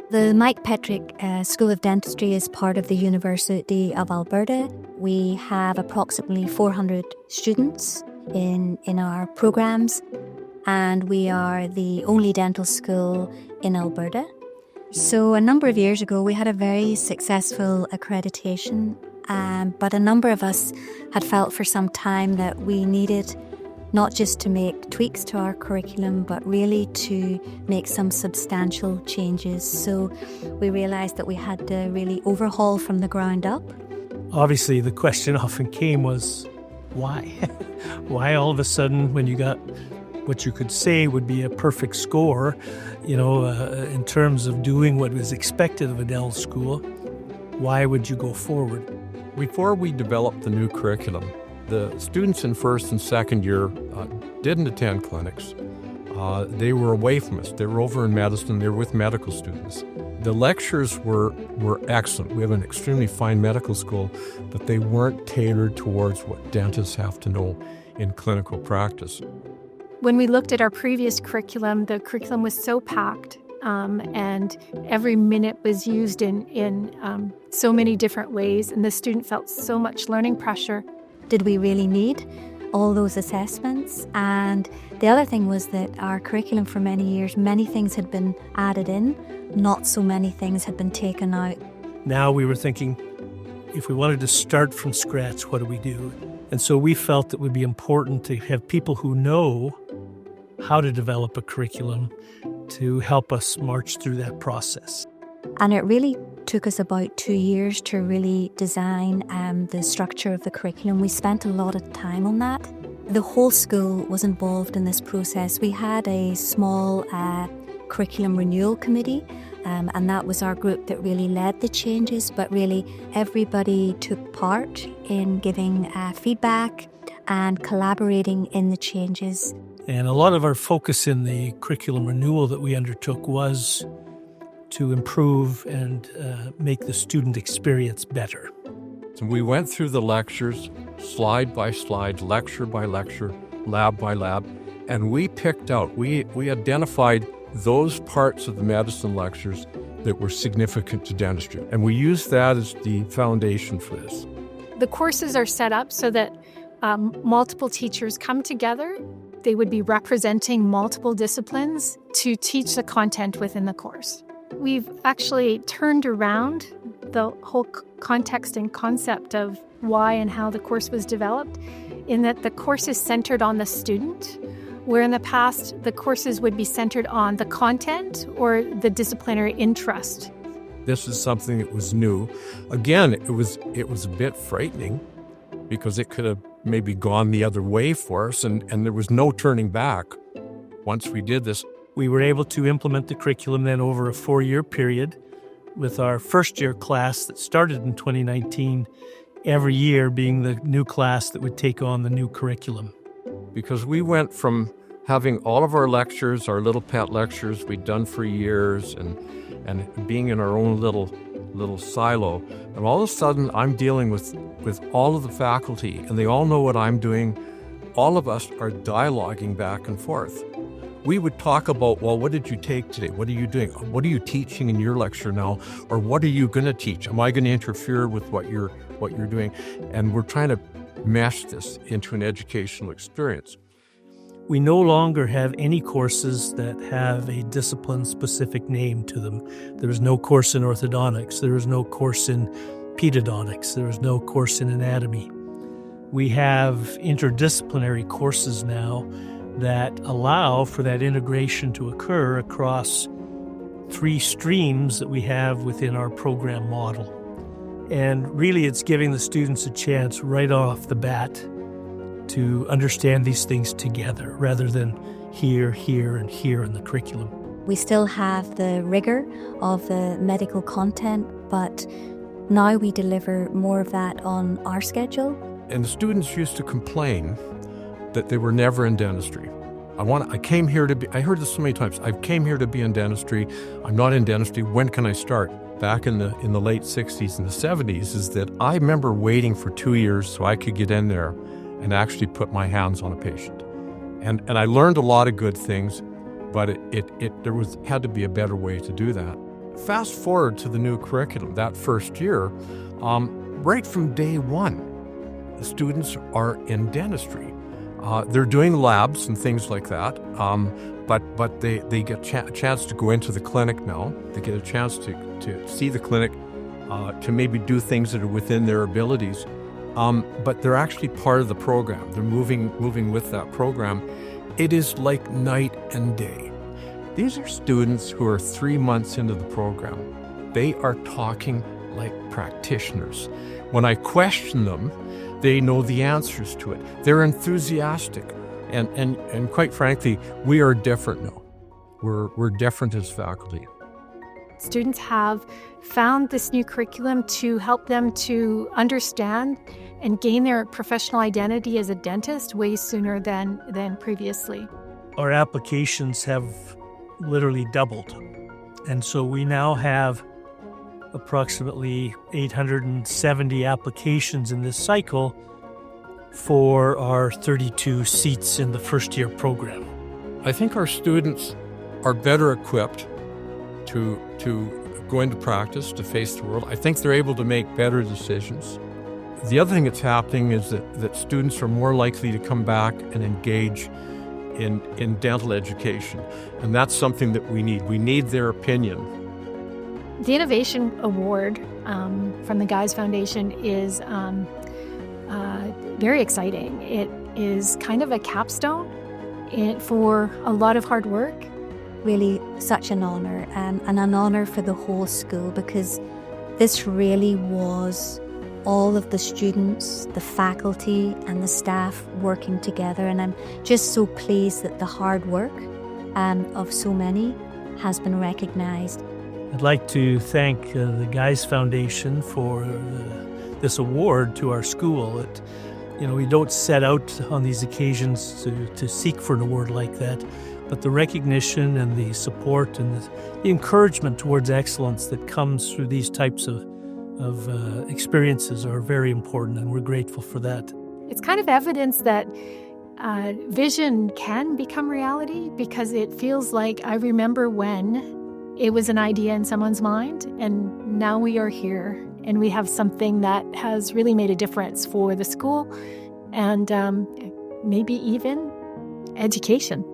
The Mike Petryk School of Dentistry is part of the University of Alberta. We have approximately 400 students in our programs, and we are the only dental school in Alberta. So a number of years ago, we had a very successful accreditation, but a number of us had felt for some time that we needed not just to make tweaks to our curriculum, but really to make some substantial changes. So we realised that we had to really overhaul from the ground up. Obviously, the question often came was, why? Why all of a sudden, when you got what you could say would be a perfect score, in terms of doing what was expected of a dental school, why would you go forward? Before we developed the new curriculum, the students in first and second year didn't attend clinics. They were away from us. They were over in Madison. They were with medical students. The lectures were excellent. We have an extremely fine medical school, but they weren't tailored towards what dentists have to know in clinical practice. When we looked at our previous curriculum, the curriculum was so packed, and every minute was used in so many different ways, and the student felt so much learning pressure. Did we really need all those assessments? And the other thing was that our curriculum for many years, many things had been added in, not so many things had been taken out. Now we were thinking, if we wanted to start from scratch, what do we do? And so we felt it would be important to have people who know how to develop a curriculum to help us march through that process. And it really took us about 2 years to really design the structure of the curriculum. We spent a lot of time on that. The whole school was involved in this process. We had a small curriculum renewal committee, and that was our group that really led the changes, but really everybody took part in giving feedback and collaborating in the changes. And a lot of our focus in the curriculum renewal that we undertook was to improve and make the student experience better. So we went through the lectures, slide by slide, lecture by lecture, lab by lab, and we picked out, we identified those parts of the medicine lectures that were significant to dentistry. And we used that as the foundation for this. The courses are set up so that multiple teachers come together. They would be representing multiple disciplines to teach the content within the course. We've actually turned around the whole context and concept of why and how the course was developed, in that the course is centered on the student, where in the past the courses would be centered on the content or the disciplinary interest. This is something that was new. Again, it was a bit frightening because it could have maybe gone the other way for us, and there was no turning back once we did this. We were able to implement the curriculum then over a 4-year period, with our first-year class that started in 2019, every year being the new class that would take on the new curriculum. Because we went from having all of our lectures, our little pet lectures we'd done for years, and being in our own little silo, and all of a sudden I'm dealing with all of the faculty, and they all know what I'm doing. All of us are dialoguing back and forth. We would talk about, well, what did you take today? What are you doing? What are you teaching in your lecture now? Or what are you going to teach? Am I going to interfere with what you're doing? And we're trying to mesh this into an educational experience. We no longer have any courses that have a discipline-specific name to them. There is no course in orthodontics. There is no course in pedodontics. There is no course in anatomy. We have interdisciplinary courses now that allow for that integration to occur across 3 streams that we have within our program model. And really it's giving the students a chance right off the bat to understand these things together rather than here, and here in the curriculum. We still have the rigor of the medical content, but now we deliver more of that on our schedule. And the students used to complain that they were never in dentistry. I came here to be, I heard this so many times, I came here to be in dentistry, I'm not in dentistry, when can I start? Back in the late 60s and the 70s is that I remember waiting for 2 years so I could get in there and actually put my hands on a patient. And I learned a lot of good things, but there had to be a better way to do that. fast forward to the new curriculum that first year, right from day one, the students are in dentistry. They're doing labs and things like that, but they get a chance to go into the clinic now. They get a chance to see the clinic, to maybe do things that are within their abilities. But they're actually part of the program. They're moving with that program. It is like night and day. These are students who are 3 months into the program. They are talking like practitioners. When I question them, they know the answers to it. They're enthusiastic. And quite frankly, we are different now. We're different as faculty. Students have found this new curriculum to help them to understand and gain their professional identity as a dentist way sooner than previously. Our applications have literally doubled. And so we now have approximately 870 applications in this cycle for our 32 seats in the first-year program. I think our students are better equipped to go into practice, to face the world. I think they're able to make better decisions. The other thing that's happening is that students are more likely to come back and engage in dental education. And that's something that we need. We need their opinion. The Innovation Award from the Gies Foundation is very exciting. It is kind of a capstone for a lot of hard work. Really such an honor, and an honor for the whole school, because this really was all of the students, the faculty and the staff working together, and I'm just so pleased that the hard work of so many has been recognized. I'd like to thank the Gies Foundation for this award to our school. We don't set out on these occasions to seek for an award like that, but the recognition and the support and the encouragement towards excellence that comes through these types of experiences are very important, and we're grateful for that. It's kind of evidence that vision can become reality, because it feels like I remember when it was an idea in someone's mind, and now we are here, and we have something that has really made a difference for the school and maybe even education.